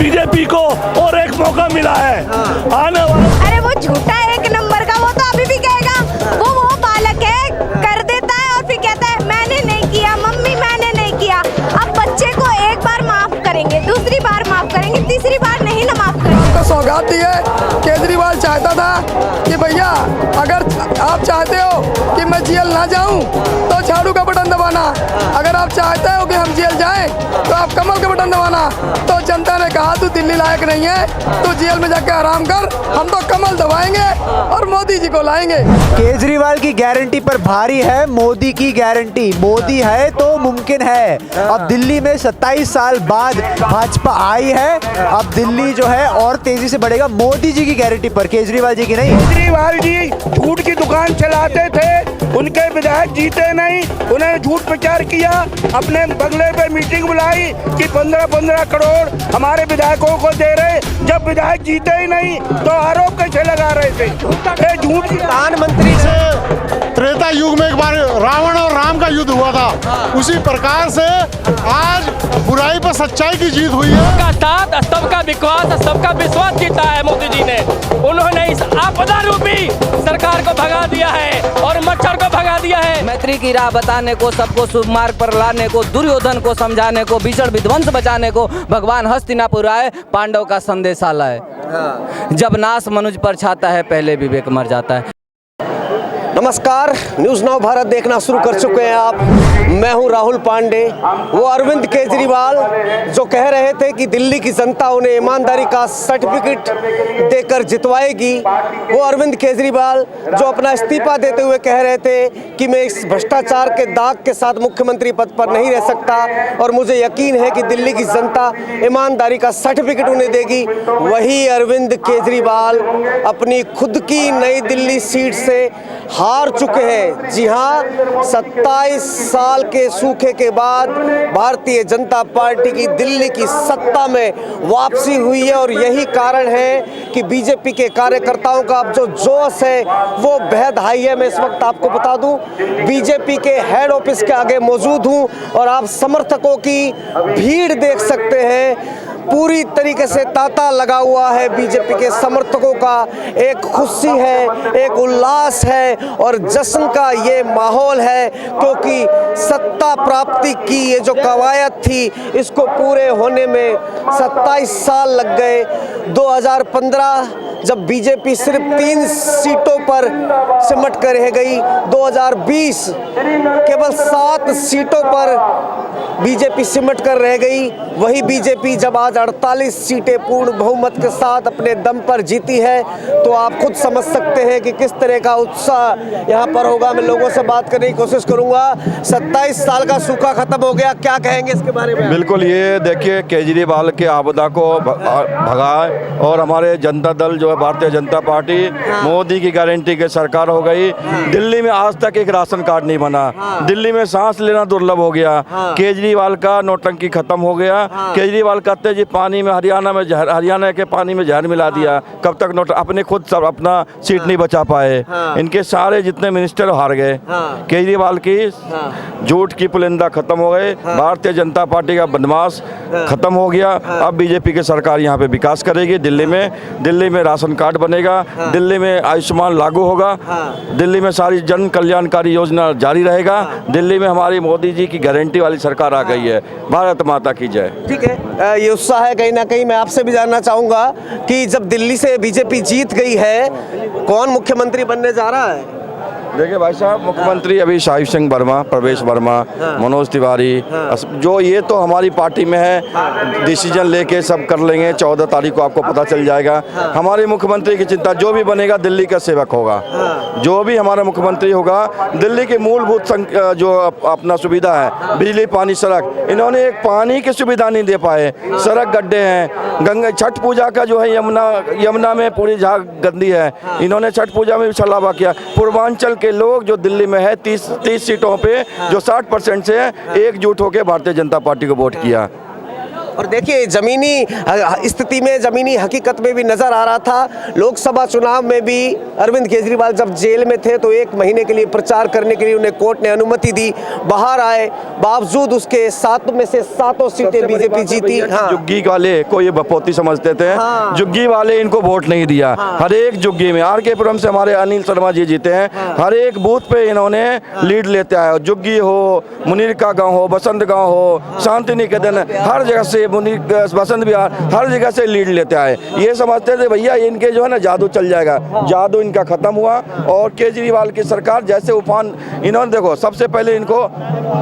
BJP को और एक मौका मिला है आने वाला। अरे वो झूठा एक नंबर का, वो तो अभी भी कहेगा वो बालक है, कर देता है और फिर कहता है मैंने नहीं किया, मम्मी मैंने नहीं किया। अब बच्चे को एक बार माफ करेंगे, दूसरी बार माफ करेंगे, तीसरी बार नहीं ना माफ करेंगे। तो सौगात दी है। केजरीवाल चाहता था कि भैया अगर आप चाहते हो कि मैं जेल ना जाऊं तो झाड़ू का बटन दबाना, अगर आप चाहते हो कि हम जेल जाएं तो आप कमल का बटन दबाना। तो जनता ने कहा तू दिल्ली लायक नहीं है, तू जेल में जाके आराम कर, हम तो कमल दबाएंगे और मोदी जी को लाएंगे। केजरीवाल की गारंटी पर भारी है मोदी की गारंटी। मोदी है तो मुमकिन है। अब दिल्ली में 27 साल बाद भाजपा आई है, अब दिल्ली जो है और तेजी से बढ़ेगा मोदी जी की गारंटी पर, केजरीवाल जी की नहीं। केजरीवाल जी झूठ की दुकान चलाते थे, उनके विधायक जीते नहीं, उन्होंने झूठ प्रचार किया, अपने बंगले पे मीटिंग बुलाई कि 15-15 करोड़ हमारे विधायकों को दे रहे, जब विधायक जीते ही नहीं तो आरोप कैसे लगा रहे थे। ये झूठ की प्रधानमंत्री से त्रेता युग में एक बार रावण और राम का युद्ध हुआ था, उसी प्रकार से आज बुराई पर सच्चाई की जीत हुई है। सबका साथ, सबका विश्वास, सबका विश्वास जीता है मोदी जी ने। उन्होंने इस आपदा रूपी सरकार को भगा दिया है और मच्छर को भगा दिया है। मैत्री की राह बताने को, सबको शुभ मार्ग पर लाने को, दुर्योधन को समझाने को, भीषण विध्वंस बचाने को भगवान हस्तिनापुर आए, पांडव का संदेशा लाए। जब नाश मनुज पर छाता है पहले विवेक मर जाता है। नमस्कार, न्यूज़ नाउ भारत देखना शुरू कर चुके हैं आप। मैं हूं राहुल पांडे। वो अरविंद केजरीवाल जो कह रहे थे कि दिल्ली की जनता उन्हें ईमानदारी का सर्टिफिकेट देकर जितवाएगी, वो अरविंद केजरीवाल जो अपना इस्तीफा देते हुए कह रहे थे कि मैं इस भ्रष्टाचार के दाग के साथ मुख्यमंत्री पद पर नहीं रह सकता और मुझे यकीन है कि दिल्ली की जनता ईमानदारी का सर्टिफिकेट उन्हें देगी, वही अरविंद केजरीवाल अपनी खुद की नई दिल्ली सीट से हार चुके हैं। जी हाँ, 27 साल के सूखे के बाद भारतीय जनता पार्टी की दिल्ली की सत्ता में वापसी हुई है और यही कारण है कि बीजेपी के कार्यकर्ताओं का अब जो जोश है वो बेहद हाई है। मैं इस वक्त आपको बता दूं, बीजेपी के हेड ऑफिस के आगे मौजूद हूं और आप समर्थकों की भीड़ देख सकते हैं। पूरी तरीके से तांता लगा हुआ है बीजेपी के समर्थकों का। एक खुशी है, एक उल्लास है और जश्न का ये माहौल है, क्योंकि सत्ता प्राप्ति की ये जो कवायद थी इसको पूरे होने में 27 साल लग गए। 2015 जब बीजेपी सिर्फ 3 सीटों पर सिमट कर रह गई, 2020 केवल 7 सीटों पर बीजेपी सिमट कर रह गई, वही बीजेपी जब आज 48 सीटें पूर्ण बहुमत के साथ अपने दम पर जीती है तो आप खुद समझ सकते हैं कि किस तरह का उत्साह यहाँ पर होगा। मैं लोगों से बात करने की कोशिश करूँगा। 27 साल का सूखा खत्म हो गया, क्या कहेंगे इसके बारे में? बिल्कुल, ये देखिए केजरीवाल के आपदा को भगाए और हमारे जनता दल जो है भारतीय जनता पार्टी मोदी की गारंटी के सरकार हो गई। दिल्ली में आज तक एक राशन कार्ड नहीं बना, दिल्ली में सांस लेना दुर्लभ हो गया। केजरीवाल का नौटंकी खत्म हो गया। केजरीवाल कहते जी पानी में हरियाणा के पानी में जहर मिला दिया। कब तक नोट अपने खुद सब अपना सीट नहीं बचा पाए। इनके सारे जितने मिनिस्टर हार गए। केजरीवाल की झूठ की पुलिंदा खत्म हो गए। भारतीय जनता पार्टी का बदमाश खत्म हो गया। अब बीजेपी की सरकार यहाँ पे विकास करेगी। दिल्ली में राशन कार्ड बनेगा, दिल्ली में आयुष्मान लागू होगा, दिल्ली में सारी जन कल्याणकारी योजना जारी रहेगा। दिल्ली में हमारी मोदी जी की गारंटी वाली सरकार आ गई है। भारत माता की जय। ठीक है, ये उत्साह है कहीं ना कहीं। मैं आपसे भी जानना चाहूँगा कि जब दिल्ली से बीजेपी जीत गई है, कौन मुख्यमंत्री बनने जा रहा है? देखिए भाई साहब, मुख्यमंत्री अभी शाहिब सिंह वर्मा, प्रवेश वर्मा, मनोज तिवारी, जो ये तो हमारी पार्टी में है, डिसीजन लेके सब कर लेंगे। 14 तारीख को आपको पता चल जाएगा। हमारे मुख्यमंत्री की चिंता, जो भी बनेगा दिल्ली का सेवक होगा। जो भी हमारा मुख्यमंत्री होगा, दिल्ली की मूलभूत जो अपना सुविधा है, बिजली, पानी, सड़क, इन्होंने एक पानी की सुविधा नहीं दे पाए। सड़क गड्ढे हैं। गंगा छठ पूजा का जो है यमुना में पूरी झाग गंदी है, इन्होंने छठ पूजा में भी छलावा किया। पूर्वांचल के लोग जो दिल्ली में है 30 सीटों पे जो 60% से एकजुट होकर भारतीय जनता पार्टी को वोट किया। और देखिए जमीनी स्थिति में, जमीनी हकीकत में भी नजर आ रहा था। लोकसभा चुनाव में भी अरविंद केजरीवाल जब जेल में थे तो 1 महीने के लिए प्रचार करने के लिए उन्हें कोर्ट ने अनुमति दी, बाहर आए, बावजूद उसके 7 में से 7 सीटें बीजेपी जीती। हाँ। जुग्गी वाले को ये बपोती समझते थे। हाँ। जुग्गी वाले इनको वोट नहीं दिया। हाँ। हर एक जुग्गी में RK पुरम से हमारे अनिल शर्मा जी जीते हैं। हाँ। हर एक बूथ पे इन्होंने लीड लेते आए। जुग्गी हो, मुनीर का गांव हो, बसंत गांव हो, शांति निकेतन, हर जगह से मुनीर, बसंत विहार, हर जगह से लीड लेते आए। ये समझते थे भैया इनके जो है ना जादू चल जाएगा। जादू इनका खत्म हुआ और केजरीवाल की सरकार जैसे उफान, इन्होंने देखो सबसे पहले इनको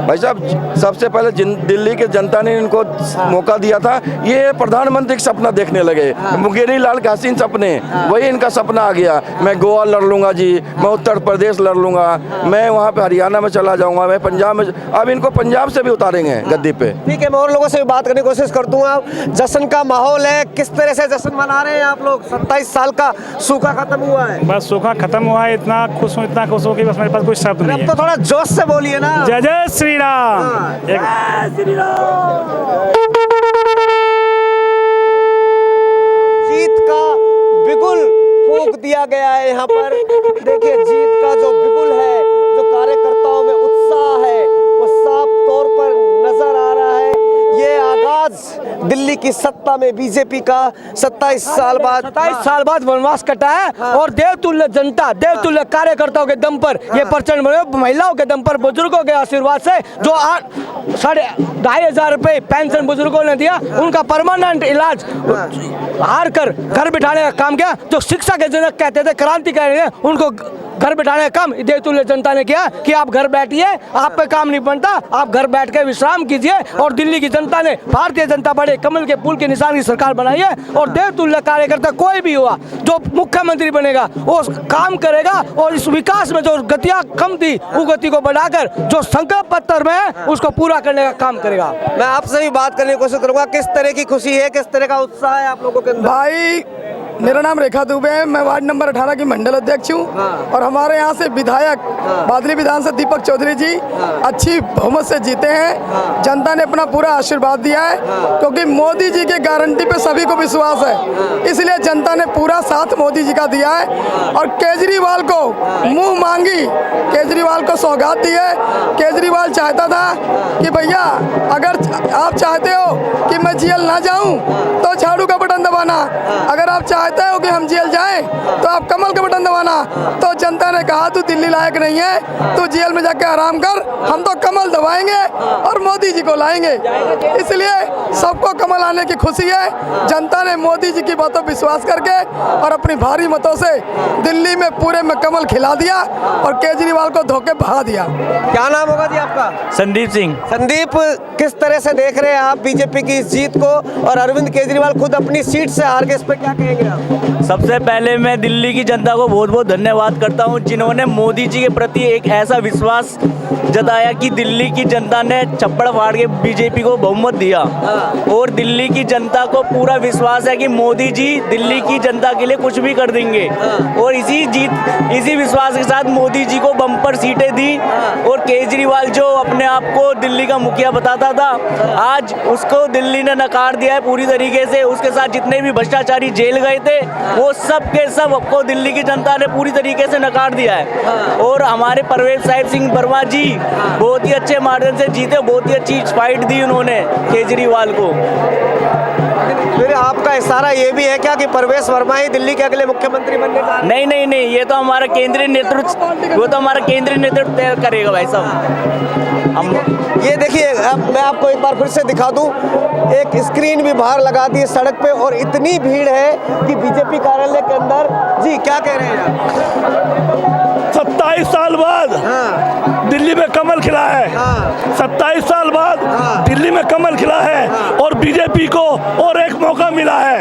भाई साहब, सबसे पहले दिल्ली की जनता ने इनको मौका दिया था। ये प्रधानमंत्री का सपना देखने लगे, मुकेरी लाल के हसीन सपने, वही इनका सपना आ गया। मैं गोवा लड़ लूंगा जी, मैं उत्तर प्रदेश लड़ लूंगा, मैं वहाँ पे हरियाणा में चला जाऊंगा, मैं पंजाब में। अब इनको पंजाब से भी उतारेंगे गद्दी पे। ठीक है, मैं और लोगों से भी बात करने की कोशिश कर दूंगा। जश्न का माहौल है, किस तरह से जश्न मना रहे हैं आप लोग? 27 साल का सूखा खत्म हुआ है। बस सूखा खत्म हुआ है, इतना खुश हूँ कि बस मेरे पास कोई शब्द नहीं अब तो थोड़ा जोश से बोलिए ना। जय जय श्री राम। जीत का बिगुल फूंक दिया गया है यहाँ पर। देखिए जीत का जो बिगुल है, जो कार्यकर्ताओं में उत्साह है, वो साफ तौर पर नजर आ रहा है। ये आगाज दिल्ली की सत्ता में बीजेपी का 27 साल बाद वनवास कटा है। हाँ। और देवतुल्य जनता, देवतुल्य कार्यकर्ताओं के दम पर, ये प्रचंड महिलाओं के दम पर, बुजुर्गों के आशीर्वाद से जो 2,500 रुपए पेंशन बुजुर्गों ने दिया, उनका परमानेंट इलाज हार कर घर बिठाने का काम किया। जो शिक्षा के जनक कहते थे, क्रांतिकारी है, उनको घर बिठाने का काम देवतुल्य जनता ने किया कि आप घर बैठिए, आप पे काम नहीं बनता, आप घर बैठ के विश्राम कीजिए। और दिल्ली की जनता ने भारतीय जनता पार्टी कमल के फूल के निशान की सरकार बनाई है। और देवतुल्य कार्यकर्ता कोई भी हुआ जो मुख्यमंत्री बनेगा वो काम करेगा और इस विकास में जो गतियां कम थी वो गति को बढ़ाकर जो संकल्प पत्र में है उसको पूरा करने का काम करेगा। मैं आपसे भी बात करने की कोशिश करूंगा, किस तरह की खुशी है, किस तरह का उत्साह है आप लोगों के अंदर? भाई मेरा नाम रेखा दुबे है, मैं वार्ड नंबर 18 की मंडल अध्यक्ष हूँ। हाँ। और हमारे यहाँ से विधायक बादली विधान से दीपक चौधरी जी अच्छी बहुमत से जीते हैं। जनता ने अपना पूरा आशीर्वाद दिया है क्योंकि मोदी जी की गारंटी पे सभी को विश्वास है, इसलिए जनता ने पूरा साथ मोदी जी का दिया है। और केजरीवाल को मुंह मांगी केजरीवाल को सौगात दी है। केजरीवाल चाहता था कि भैया अगर आप चाहते हो कि मैं जेल ना जाऊं तो झाड़ू का बटन दबाना, अगर आप चाहते हो कि हम जेल जाएं तो आप कमल का बटन दबाना। तो जनता ने कहा तू दिल्ली लायक नहीं है, तू जेल में जाके आराम कर, हम तो कमल दबाएंगे और मोदी जी को लाएंगे। इसलिए सबको कमल आने की खुशी है। जनता ने मोदी जी की बातों पर विश्वास करके और अपनी भारी मतों से दिल्ली में पूरे में कमल खिला दिया और केजरीवाल को धोखे बहा दिया। क्या नाम होगा जी आपका? संदीप सिंह। संदीप, किस तरह से देख रहे हैं आप बीजेपी की इस जीत को? और अरविंद केजरीवाल खुद अपनी सीट से हार के, इस पे क्या कहेंगे आप? सबसे पहले मैं दिल्ली की जनता को बहुत बहुत धन्यवाद करता हूं, जिन्होंने मोदी जी के प्रति एक ऐसा विश्वास जताया कि दिल्ली की जनता ने चप्पड़ फाड़ के बीजेपी को बहुमत दिया। और दिल्ली की जनता को पूरा विश्वास है कि मोदी जी दिल्ली की जनता के लिए कुछ भी कर देंगे। और इसी विश्वास के साथ मोदी जी को बम्पर सीटें दी। और केजरीवाल जो अपने आप को दिल्ली का मुखिया बताता था, आज उसको दिल्ली ने नकार दिया है पूरी तरीके से। उसके साथ जितने भी भ्रष्टाचारी जेल गए थे वो सब के सब को दिल्ली की जनता ने पूरी तरीके से नकार दिया है। और हमारे परवेज साहिब सिंह वर्मा जी बहुत ही अच्छे मार्जिन से जीते, बहुत ही अच्छी फाइट दी उन्होंने केजरीवाल को। फिर आपका इशारा ये भी है क्या कि परवेज वर्मा ही दिल्ली के अगले मुख्यमंत्री बनने जा रहे हैं? नहीं, ये तो हमारा केंद्रीय नेतृत्व तय करेगा भाई साहब। हम ये देखिए, अब मैं आपको एक बार फिर से दिखा दूं, एक स्क्रीन भी बाहर लगा दी है सड़क पे और इतनी भीड़ है कि बीजेपी कार्यालय के अंदर। जी क्या कह रहे हैं? 27 साल बाद दिल्ली में कमल खिला है। 27 साल बाद दिल्ली में कमल खिला है और बीजेपी को और एक मौका मिला है।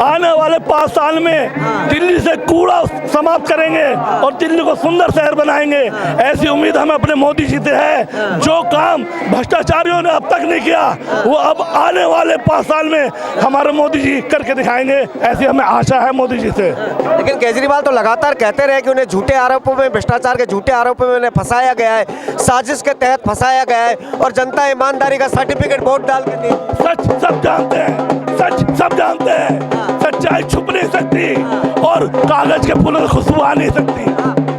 आने वाले 5 साल में दिल्ली से कूड़ा समाप्त करेंगे और दिल्ली को सुंदर शहर बनाएंगे। ऐसी उम्मीद हमें अपने मोदी जी से है। जो काम भ्रष्टाचारियों ने अब तक नहीं किया वो अब आने वाले 5 साल में हमारे मोदी जी करके दिखाएंगे, ऐसी हमें आशा है मोदी जी से। लेकिन केजरीवाल तो लगातार कहते रहे कि उन्हें झूठे आरोपों में, भ्रष्टाचार के झूठे आरोपों में उन्हें फंसाया गया है, साजिश के तहत फंसाया गया है और जनता ईमानदारी का सर्टिफिकेट वोट डाल के दी। सच सब जानते हैं, सच सब जानते हैं, सच्चाई छुप नहीं सकती और कागज के फूलों की खुशबू आ नहीं सकती।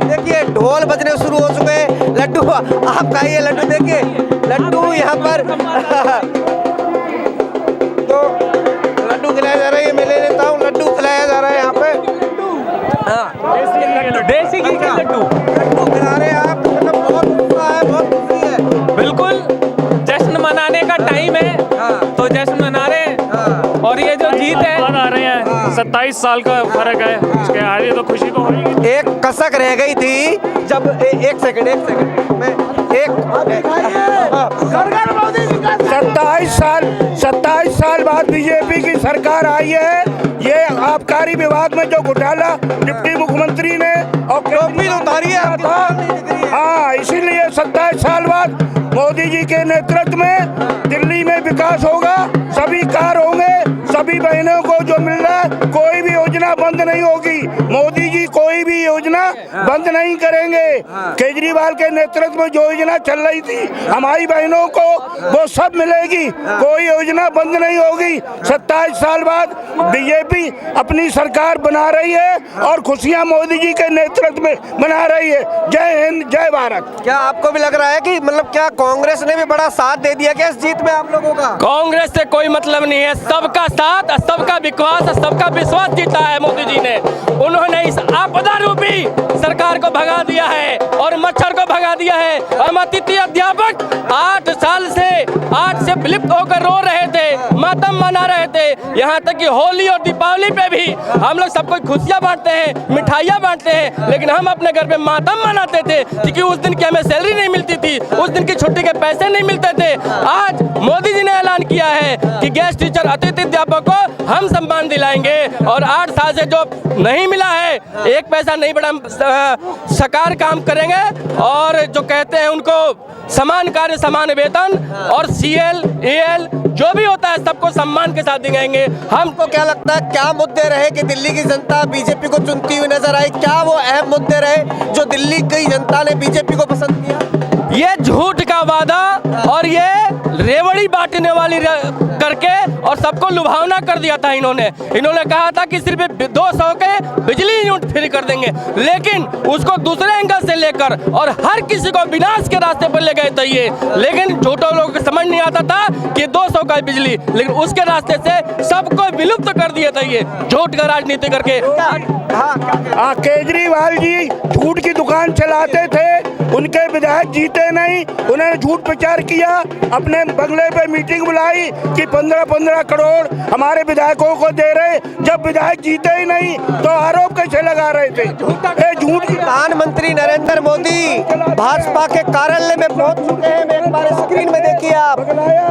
देखिए ढोल बजने शुरू हो चुके हैं। लड्डू आप खाइए लड्डू, देखिए लड्डू यहाँ पर तो लड्डू खिलाया जा रहा है, मैं ले लेता हूँ, लड्डू खिलाया जा रहा है यहाँ पे। देसी घी का लड्डू लड्डू खिला रहे हैं आप, मतलब बहुत उत्साह है, बहुत खुशी है। बिल्कुल जश्न मनाने का टाइम है, तो जश्न मना रहे हैं। और ये जो जीत है आ रहे हैं, 27 साल का फर्क है, उसके आगे तो खुशी तो होगी। एक कसक रह गई थी जब एक सेकंड मैं एक 27 साल बाद बीजेपी की सरकार आई है। ये आबकारी विभाग में जो घोटाला डिप्टी मुख्यमंत्री ने और टोपी उतारी है, हाँ, इसीलिए 27 साल बाद मोदी जी के नेतृत्व में दिल्ली में विकास होगा, सभी कार्य होंगे, सभी बहनों को जो मिल रहा है, कोई भी योजना बंद नहीं होगी। मोदी जी कोई भी योजना बंद नहीं करेंगे। केजरीवाल के नेतृत्व में जो योजना चल रही थी हमारी बहनों को, वो सब मिलेगी, कोई योजना बंद नहीं होगी। 27 साल बाद बीजेपी अपनी सरकार बना रही है और खुशियां मोदी जी के नेतृत्व में मना रही है। जय हिंद, जय भारत। क्या आपको भी लग रहा है कि मतलब क्या कांग्रेस ने भी बड़ा साथ दे दिया क्या इस जीत में आप लोगों का? कांग्रेस से कोई मतलब नहीं है, सबका साथ, सबका विश्वास, सबका विश्वास जीता है मोदी जी ने। उन्होंने इस आपदा रूपी सरकार को भगा दिया है और मच्छर को भगा दिया है। हम अतिथि अध्यापक 8 से विलुप्त होकर रो रहे थे, मातम मना रहे थे। यहाँ तक कि होली और दीपावली पे भी हम लोग सबको खुशियाँ बांटते हैं, मिठाइयाँ बांटते हैं, लेकिन हम अपने घर पे मातम मनाते थे क्योंकि उस दिन की हमें सैलरी नहीं मिलती थी, उस दिन की छुट्टी के पैसे नहीं मिलते थे। आज मोदी जी ने ऐलान किया है कि गेस्ट टीचर अतिथि अध्यापक को हम सम्मान दिलाएंगे और 8 साल से जो नहीं मिला है, एक पैसा नहीं बढ़ा, सकार काम करेंगे और जो कहते हैं उनको समान कार्य समान वेतन और CL, AL जो भी होता है सबको सम्मान के साथ दिखाएंगे। हमको क्या लगता है क्या मुद्दे रहे कि दिल्ली की जनता बीजेपी को चुनती हुई नजर आई? क्या वो अहम मुद्दे रहे जो दिल्ली की जनता ने बीजेपी को पसंद किया? ये झूठ का वादा और ये रेवड़ी बांटने वाली करके और सबको लुभावना कर दिया था। इन्होंने कहा था कि सिर्फ 200 के बिजली यूनिट फ्री कर देंगे, लेकिन उसको दूसरे एंगल से लेकर और हर किसी को विनाश के रास्ते पर ले गए थे ये। लेकिन झूठों लोगों को समझ नहीं आता था कि 200 का बिजली, लेकिन उसके रास्ते से सबको विलुप्त कर दिए थे ये झूठ का राजनीति करके। हाँ, केजरीवाल जी झूठ की दुकान चलाते थे, उनके विधायक जीते नहीं, उन्होंने झूठ प्रचार किया, अपने बंगले पे मीटिंग बुलाई कि 15-15 करोड़ हमारे विधायकों को दे रहे, जब विधायक जीते ही नहीं तो आरोप कैसे लगा रहे थे? झूठ। प्रधानमंत्री नरेंद्र मोदी भाजपा के कार्यालय में पहुंच चुके हैं, एक बार स्क्रीन में देखिए आप,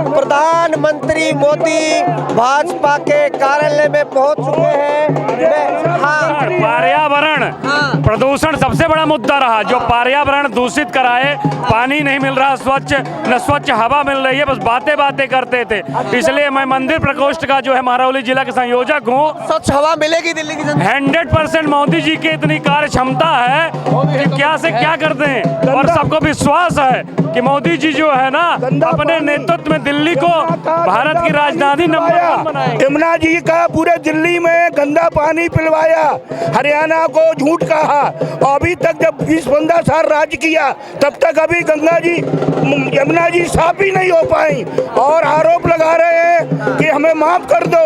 प्रधानमंत्री मोदी भाजपा के कार्यालय में पहुंच चुके हैं। पर्यावरण प्रदूषण सबसे बड़ा मुद्दा रहा, जो पर्यावरण दूषित कराए, पानी नहीं मिल रहा स्वच्छ, न स्वच्छ हवा मिल रही है, बस बातें करते थे। इसलिए मैं मंदिर प्रकोष्ठ का जो है महरौली जिला के संयोजक हूँ। स्वच्छ हवा मिलेगी दिल्ली की जनता? 100% मोदी जी की इतनी कार्य क्षमता है कि क्या से क्या करते हैं और सबको विश्वास है कि मोदी जी जो है ना अपने नेतृत्व में दिल्ली को भारत की राजधानी नंबर 1 बनाएंगे। यमुना जी का पूरे दिल्ली में गंदा पानी पिलवाया, हरियाणा को झूठ कहा, और अभी तक जब 20-15 साल राज किया तब तक अभी गंगा जी यमुना जी साफ ही नहीं हो पाई और आरोप लगा रहे हैं कि हमें माफ कर दो,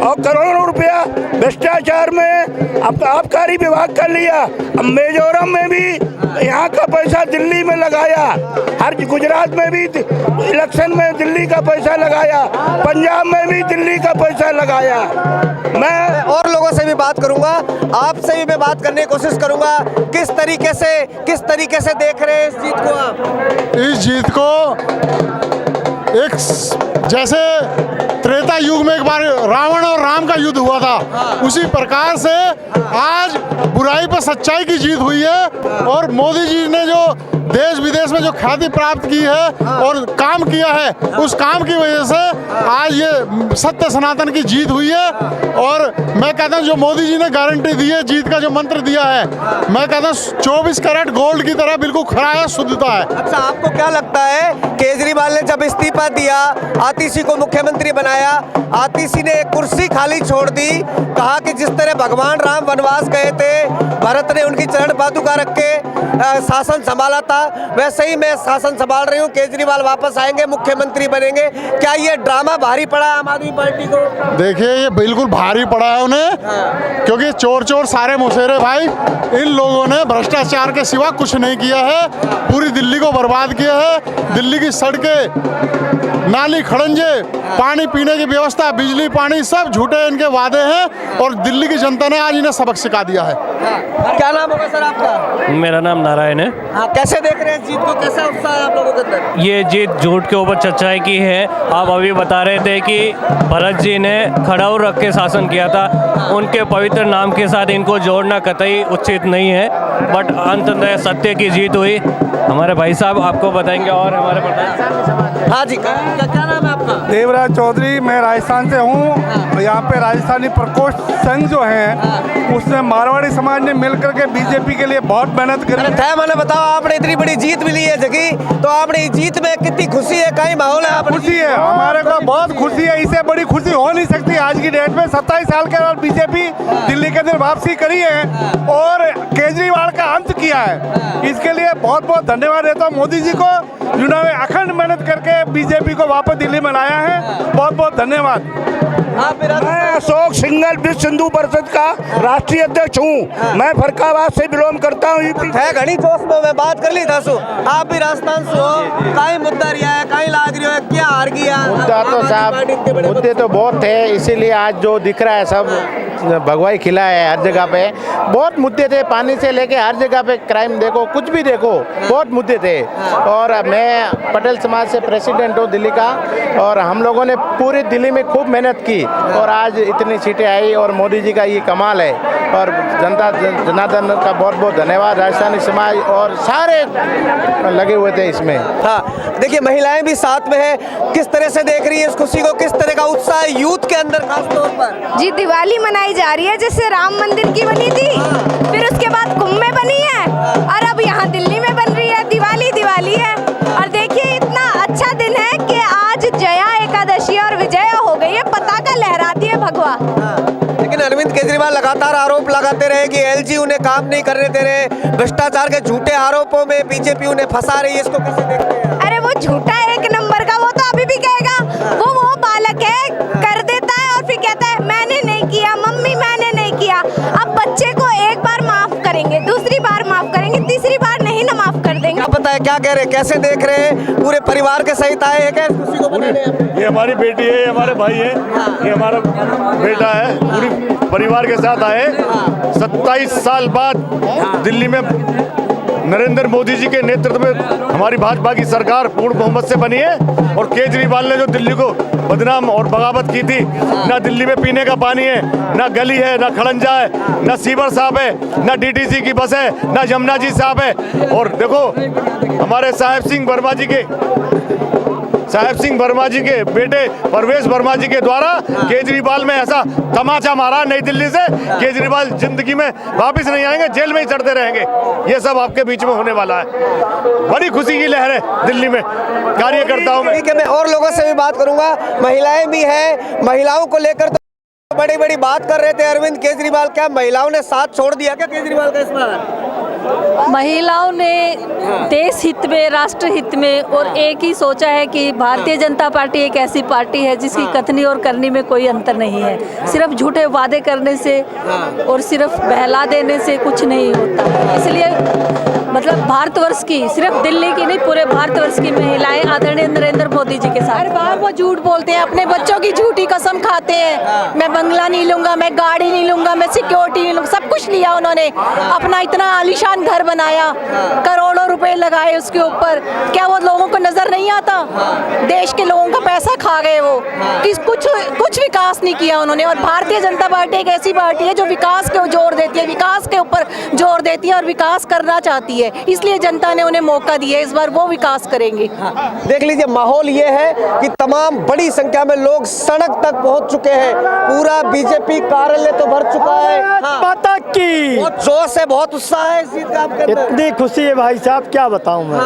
और करोड़ों रुपया भ्रष्टाचार में आबकारी विभाग कर लिया। मिजोरम में भी यहाँ का पैसा दिल्ली में लगाया, हर गुजरात में भी इलेक्शन में दिल्ली का पैसा लगाया, पंजाब में भी दिल्ली का पैसा लगाया। मैं और लोगों से भी बात करूंगा, आपसे भी मैं बात करने की कोशिश करूंगा। किस तरीके से देख रहे हैं इस जीत को आप? इस जीत को एक जैसे त्रेता युग में एक बार रावण और राम का युद्ध हुआ था, उसी प्रकार से आज बुराई पर सच्चाई की जीत हुई है। और मोदी जी ने जो देश विदेश में जो ख्याति प्राप्त की है और काम किया है, उस काम की वजह से आज ये सत्य सनातन की जीत हुई है। और मैं कहता हूँ जो मोदी जी ने गारंटी दी है, जीत का जो मंत्र दिया है, मैं कहता हूँ 24 कैरेट गोल्ड की तरह बिल्कुल खरा है, शुद्धता है। अच्छा, आपको क्या लगता है केजरीवाल ने जब इस्तीफा दिया, आतिशी को मुख्यमंत्री बनाया आया, आतिशी ने एक कुर्सी खाली छोड़ दी, कहा कि जिस तरह भगवान राम वनवास गए थे, भरत ने उनकी चरण पादुका रख के शासन संभाला था, वैसे ही मैं शासन संभाल रही हूँ, केजरीवाल वापस आएंगे, मुख्यमंत्री बनेंगे। क्या ये ड्रामा भारी पड़ा आम आदमी पार्टी को? देखिए ये बिल्कुल भारी पड़ा है उन्हें, क्योंकि चोर चोर सारे मुसेरे भाई, इन लोगों ने भ्रष्टाचार के सिवा कुछ नहीं किया है, पूरी दिल्ली को बर्बाद किया है। दिल्ली की सड़कें, नाली खड़ंजे, पानी पीने की व्यवस्था, बिजली पानी सब झूठे इनके वादे हैं, और दिल्ली की जनता ने आज इन्हें सबक सिखा दिया है। क्या नाम होगा सर आपका? मेरा नाम नारायण है। हाँ, कैसे देख रहे हैं जीत को, कैसा उत्साह है आप लोगों के अंदर? ये जीत झूठ के ऊपर सच्चाई की है। आप अभी बता रहे थे कि भरत जी ने खड़ाऊ रख के शासन किया था, उनके पवित्र नाम के साथ इनको जोड़ना कतई उचित नहीं है, बट अंततः सत्य की जीत हुई। हमारे भाई साहब आपको बताएंगे और हमारे प्रधान। हाँ जी, क्या नाम है आपका? देवराज चौधरी, मैं राजस्थान से हूँ। यहाँ पे राजस्थानी प्रकोष्ठ संघ जो है, उसने मारवाड़ी समाज ने मिलकर के बीजेपी के लिए बहुत मेहनत करी। मैंने बताओ, आपने इतनी बड़ी जीत मिली है जगी, तो आपने इस जीत में कितनी खुशी है, कहीं माहौल है? खुशी है, हमारे को बहुत खुशी है, इससे बड़ी खुशी हो नहीं सकती आज की डेट में। 27 साल के बाद बीजेपी दिल्ली के अंदर वापसी करी है और केजरीवाल का अंत किया है, इसके लिए बहुत बहुत धन्यवाद देता हूँ मोदी जी को, जिन्होंने अखंड मेहनत करके बीजेपी को वापस दिल्ली में लाया है। बहुत बहुत धन्यवाद। मैं अशोक सिंघल विश्व हिंदू परिषद का राष्ट्रीय अध्यक्ष हूँ। मैं फरक्काबाद से बिलोंग करता हूँ। है घनी दोस्त में मैं बात कर ली था सो, आप भी राजस्थान से हो, कहीं मुद्दा रिया है, कहीं लाग रही है, क्या हार गया? मुद्दा तो साहब मुद्दे तो बहुत थे, इसीलिए आज जो दिख रहा है सब भगवाई खिला है हर जगह पे। बहुत मुद्दे थे, पानी से लेके हर जगह पे, क्राइम देखो, कुछ भी देखो, बहुत मुद्दे थे। और मैं पटेल समाज से प्रेसिडेंट हूँ दिल्ली का, और हम लोगों ने पूरी दिल्ली में खूब मेहनत की और आज इतनी सीटें आई, और मोदी जी का ये कमाल है। और जनता जनार्दन का बहुत बहुत धन्यवाद, राजस्थानी समाज और सारे लगे हुए थे इसमें। हाँ, देखिए महिलाएं भी साथ में है, किस तरह से देख रही है इस खुशी को, किस तरह का उत्साह है यूथ के अंदर खास तौर पर? जी, दिवाली मनाई जा रही है, जैसे राम मंदिर की बनी थी, फिर उसके बाद कुंभ में बनी है, और अब यहाँ दिल्ली में बन रही है। दिवाली है, और देखिए इतना अच्छा दिन है कि आज जया एकादशी और विजय हो गई है, पताका लहराती है भगवा। लेकिन अरविंद केजरीवाल लगातार आरोप लगाते रहे कि एलजी उन्हें काम नहीं करने दे रहे, भ्रष्टाचार के झूठे आरोपों में बीजेपी उन्हें फंसा रही है, इसको कैसे देखते हैं? अरे वो झूठा एक नंबर का, वो तो अभी भी कहेगा, वो बालक है, कर देता है और फिर कहता है मैंने नहीं किया, मम्मी मैंने नहीं किया। अब बच्चे को एक बार माफ करेंगे, दूसरी बार माफ करेंगे, तीसरी बार नहीं ना माफ कर देंगे। क्या पता है, क्या कह रहे हैं, कैसे देख रहे हैं? पूरे परिवार के सहित आए हैं क्या इस खुशी को मनाने? ये हमारी बेटी है, ये हमारे भाई है, ये हमारा बेटा है, पूरी परिवार के साथ आए। 27 साल बाद दिल्ली में नरेंद्र मोदी जी के नेतृत्व में हमारी भाजपा की सरकार पूर्ण बहुमत से बनी है, और केजरीवाल ने जो दिल्ली को बदनाम और बगावत की थी, ना दिल्ली में पीने का पानी है, ना गली है, ना खड़ंजा है, ना सीवर साहब है, ना डीटीसी की बस है, ना यमुना जी साहब है। और देखो हमारे साहेब सिंह वर्मा जी के बेटे परवेश वर्मा जी के द्वारा केजरीवाल में ऐसा तमाचा मारा नई दिल्ली से, केजरीवाल जिंदगी में वापस नहीं आएंगे, जेल में ही चढ़ते रहेंगे। ये सब आपके बीच में होने वाला है। बड़ी खुशी की लहर है दिल्ली में कार्यकर्ताओं में। ठीक है, मैं और लोगों से भी बात करूंगा, महिलाएं भी हैं, महिलाओं को लेकर तो बड़ी बात कर रहे थे अरविंद केजरीवाल, क्या महिलाओं ने साथ छोड़ दिया क्या केजरीवाल का इस बार? महिलाओं ने देश हित में, राष्ट्र हित में और एक ही सोचा है कि भारतीय जनता पार्टी एक ऐसी पार्टी है जिसकी कथनी और करनी में कोई अंतर नहीं है। सिर्फ झूठे वादे करने से और सिर्फ बहला देने से कुछ नहीं होता। इसलिए मतलब भारतवर्ष की, सिर्फ दिल्ली की नहीं, पूरे भारतवर्ष की महिलाएं आदरणीय नरेंद्र मोदी जी के साथ। हर बार वो झूठ बोलते हैं, अपने बच्चों की झूठी कसम खाते हैं, मैं बंगला नहीं लूंगा, मैं गाड़ी नहीं लूंगा, मैं सिक्योरिटी नहीं लूंगा। सब कुछ लिया उन्होंने, अपना इतना आलीशान घर बनाया, करोड़ों रुपए लगाए उसके ऊपर। क्या वो लोगों को नजर नहीं आता? देश के लोगों का पैसा खा गए वो, कि कुछ विकास नहीं किया उन्होंने। और भारतीय जनता पार्टी एक ऐसी पार्टी है जो विकास को जोर देती है, विकास के ऊपर जोर देती है और विकास करना चाहती है, इसलिए जनता ने उन्हें मौका दिया, इस बार वो विकास करेंगे। देख लीजिए, माहौल ये है कि तमाम बड़ी संख्या में लोग सड़क तक पहुंच चुके हैं, पूरा बीजेपी कार्यालय तो भर चुका है। माता की बहुत जोश है, बहुत उत्साह है इस जीत का आपके अंदर? इतनी खुशी है भाई साहब, क्या बताऊं मैं।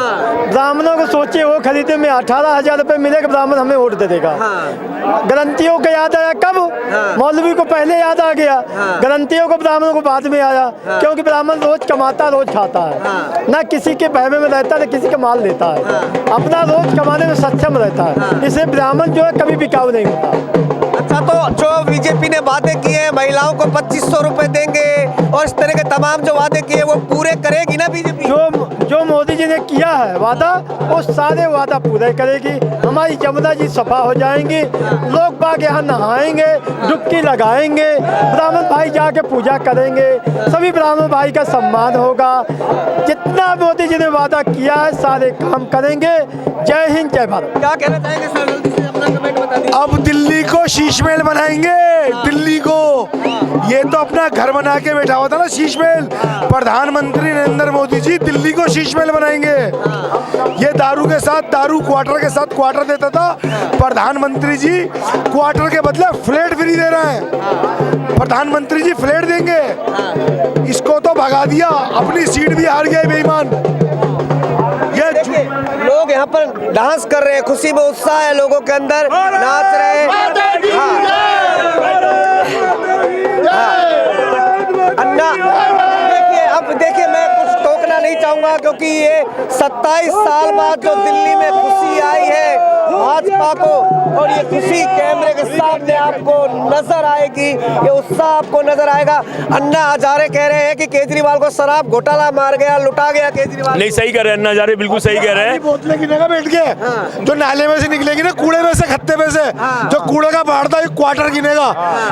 ब्राह्मणों को सोचिए, वो खरीदे में 18,000 रुपए मिलेगा, ब्राह्मण हमें वोट दे देगा। गारंटियों को याद आया कब? मौलवी को पहले याद आ गया, गारंटियों को ब्राह्मणों को बाद में आया, क्योंकि ब्राह्मण रोज कमाता रोज खाता है, ना किसी के बहमे में रहता ना किसी का माल लेता है, अपना रोज कमाने में सक्षम रहता है। इसलिए ब्राह्मण जो है कभी बिकाऊ नहीं होता। अच्छा, तो जो बीजेपी ने वादे किए हैं, महिलाओं को 2500 रुपए देंगे और इस तरह के तमाम जो वादे किए वो पूरे करेगी ना बीजेपी? जो मोदी जी ने किया है वादा, वो सारे वादा पूरे करेगी। हमारी यमुना जी सफा हो जाएंगी, लोग बाग यहाँ नहाएंगे, डुबकी लगाएंगे, ब्राह्मण भाई जाके पूजा करेंगे, सभी ब्राह्मण भाई का सम्मान होगा। जितना मोदी जी ने वादा किया है सारे काम करेंगे। जय हिंद, जय भारत। क्या कहना चाहेंगे सर? जल्दी से अपना कमेंट बता दीजिए। अब दिल्ली को शीश महल बनाएंगे, दिल्ली को। ये तो अपना घर बना के बैठा हुआ था ना शीश महल। प्रधानमंत्री नरेंद्र मोदी जी दिल्ली को शीश महल बनाएंगे। ये दारू के साथ दारू, क्वार्टर के साथ क्वार्टर देता था, प्रधानमंत्री जी क्वार्टर के बदले फ्लैट फ्री दे रहे हैं। प्रधानमंत्री जी फ्लैट देंगे। इसको तो भगा दिया, अपनी सीट भी हार गए बेईमान। लोग यहाँ पर डांस कर रहे हैं, खुशी में उत्साह है लोगों के अंदर, नाच रहे हैं। अन्ना देखिए, अब देखिए, मैं कुछ टोकना नहीं चाहूंगा क्योंकि ये 27 साल बाद जो दिल्ली में खुशी आई है भाजपा को, और ये खुशी कैमरे के सामने आपको नजर आएगी, ये उत्साह आपको नजर आएगा। अन्ना हजारे कह रहे हैं कि केजरीवाल को शराब घोटाला मार गया, लुटा गया केजरीवाल। नहीं, सही कह रहे हैं अन्ना हजारे, बिल्कुल सही कह रहे हैं। बोतलें गिनेगा बैठ के, जो नाले में से निकलेगी ना, कूड़े में से, खत्ते में से, जो कूड़े का बाढ़ था, क्वार्टर गिनेगा।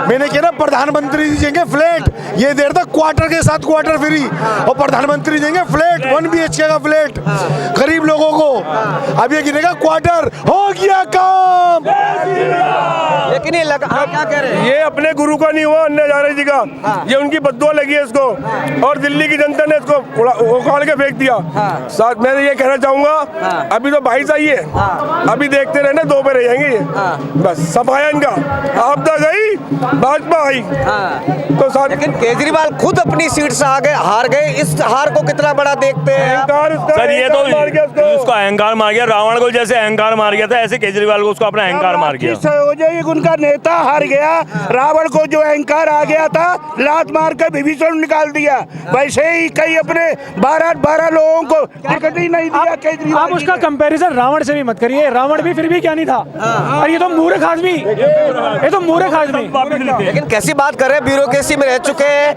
मैंने किया ना, प्रधानमंत्री जी देंगे फ्लैट, ये देर तक क्वार्टर के साथ क्वार्टर फ्री, और प्रधानमंत्री देंगे फ्लैट, 1 BHK का फ्लैट गरीब लोगों को। अब ये गिनेगा क्वार्टर, हो गया काम। लेकिन ये लगा, क्या कह रहे हैं? ये अपने गुरु का नहीं हुआ, अन्ना हजारे जी का, ये उनकी बद्दुआ लगी है इसको, और दिल्ली की जनता ने इसको उखाड़ के फेंक दिया। साथ मैं ये कहना चाहूंगा, अभी तो 22 आई है, अभी देखते रहना, 2 पे रह जाएंगे ये। बस सफाया इनका, आपदा गई, भाजपा आई। तो साथ, लेकिन केजरीवाल खुद अपनी सीट से आगे हार गए, इस हार को कितना बड़ा देखते हैं आप? सर, ये तो उसका अहंकार मार गया, रावण को जैसे अहंकार मार गया था, ऐसे केजरीवाल को उसको अपना अहंकार मार गया। उनका नेता हार गया, रावण को जो अहंकार आ गया था, लात मार कर विभीषण निकाल दिया। वैसे ही कई अपने 12 लोगों को टिकट ही नहीं दिया केजरीवाल। आप उसका कंपैरिजन रावण से भी मत करिए, रावण भी फिर भी क्या नहीं था, और ये तो मूर्ख आदमी, ये तो मूर्ख आदमी। लेकिन कैसी बात कर रहे हैं, ब्यूरोक्रेसी में रह चुके हैं,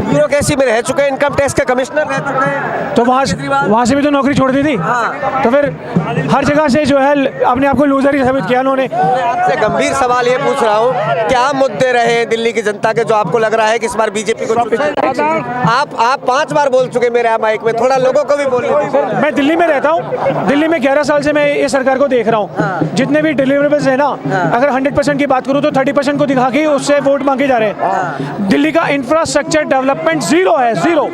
ब्यूरोक्रेसी में रह चुके हैं, इनकम टैक्स के कमिश्नर रह चुके हैं, तो वहाँ से भी तो नौकरी छोड़ दी थी। तो फिर हर जगह से जो है अपने आप को लूजर ही साबित किया उन्होंने। आपसे गंभीर सवाल ये पूछ रहा हूँ, क्या मुद्दे रहे दिल्ली की जनता के जो आपको लग रहा है कि इस बार बीजेपी को आप 5 बार बोल चुके मेरे माइक में, थोड़ा लोगों को भी बोलिए। मैं दिल्ली में रहता हूँ, दिल्ली में 11 साल से मैं ये सरकार को देख रहा हूँ। जितने भी डिलीवरेबल्स है ना, अगर 100% की बात करूँ तो 30% को दिखा के उससे वोट मांगे जा रहे हैं। दिल्ली का इंफ्रास्ट्रक्चर डेवलपमेंट 0 है, 0।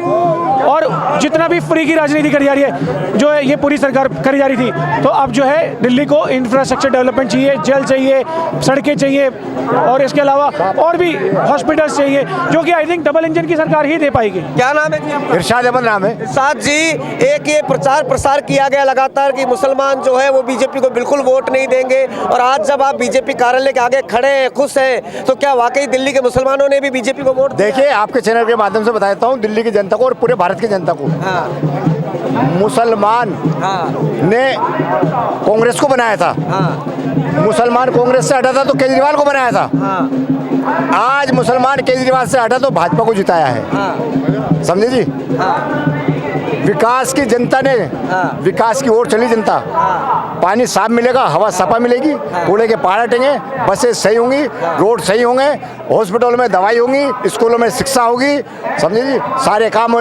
और जितना भी फ्री की राजनीति करी जा रही है, जो है ये पूरी सरकार करी जा रही थी, तो अब जो है दिल्ली को इंफ्रास्ट्रक्चर डेवलपमेंट चाहिए, जल चाहिए, सड़कें चाहिए, और इसके अलावा और भी हॉस्पिटल्स चाहिए, जो कि आई थिंक डबल इंजन की सरकार ही दे पाएगी। क्या नाम है जी आपका? इरशाद अहमद नाम है। इरशाद जी, एक ये प्रचार प्रसार किया गया लगातार कि मुसलमान जो है वो बीजेपी को बिल्कुल वोट नहीं देंगे, और आज जब आप बीजेपी कार्यालय के आगे खड़े हैं, खुश हैं, तो क्या वाकई दिल्ली के मुसलमानों ने भी बीजेपी को वोट दिया? देखिए, आपके चैनल के माध्यम से बताता हूँ दिल्ली की जनता को और पूरे भारत की जनता को, मुसलमान ने कांग्रेस को बनाया था, मुसलमान कांग्रेस से हटा था तो केजरीवाल को बनाया था। आज मुसलमान केजरीवाल से हटा तो भाजपा को जिताया है। समझे जी? विकास की जनता ने, विकास की ओर चली जनता। पानी साफ मिलेगा, हवा सफा मिलेगी, कूड़े के पहाड़ हटेंगे, बसें सही होंगी, रोड सही होंगे, हॉस्पिटल में दवाई होंगी, स्कूलों में शिक्षा होगी, समझे जी? सारे काम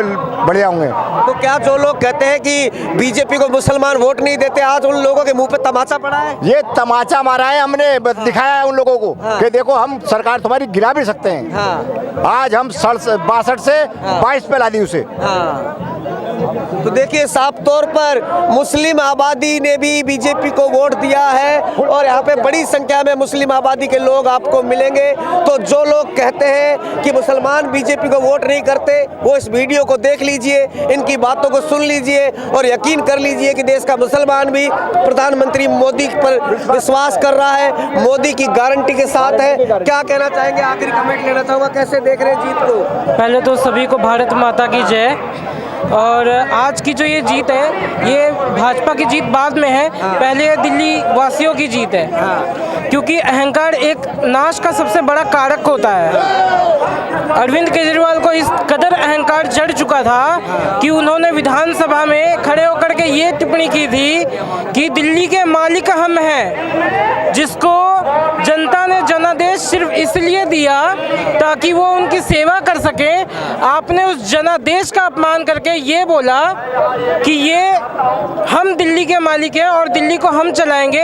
बढ़िया होंगे। तो क्या जो लोग कहते हैं कि बीजेपी को मुसलमान वोट नहीं देते, आज उन लोगों के मुंह पे तमाचा पड़ा है? ये तमाचा मारा है, हमने दिखाया है उन लोगों को कि देखो हम सरकार तुम्हारी गिरा भी सकते हैं। आज हम 62 से 22 पे ला दी उसे। तो देखिए साफ तौर पर मुस्लिम आबादी ने भी बीजेपी को वोट दिया है और यहाँ पे बड़ी संख्या में मुस्लिम आबादी के लोग आपको मिलेंगे। तो जो लोग कहते हैं कि मुसलमान बीजेपी को वोट नहीं करते, वो इस वीडियो को देख लीजिए, इनकी बातों को सुन लीजिए और यकीन कर लीजिए कि देश का मुसलमान भी प्रधानमंत्री मोदी पर विश्वास कर रहा है, मोदी की गारंटी के साथ है। क्या कहना चाहेंगे, आखिरी कमेंट लेना चाहूँगा, कैसे देख रहे हैं जीत को? पहले तो सभी को भारत माता की जय। और आज की जो ये जीत है, ये भाजपा की जीत बाद में है, पहले ये दिल्ली वासियों की जीत है, क्योंकि अहंकार एक नाश का सबसे बड़ा कारक होता है। अरविंद केजरीवाल को इस कदर अहंकार चढ़ चुका था कि उन्होंने विधानसभा में खड़े होकर के ये टिप्पणी की थी कि दिल्ली के मालिक हम हैं, जिसको जनता ने जनादेश सिर्फ इसलिए दिया ताकि वो उनकी सेवा कर सके। आपने उस जनादेश का अपमान करके ये बोला कि ये हम दिल्ली के मालिक हैं और दिल्ली को हम चलाएंगे,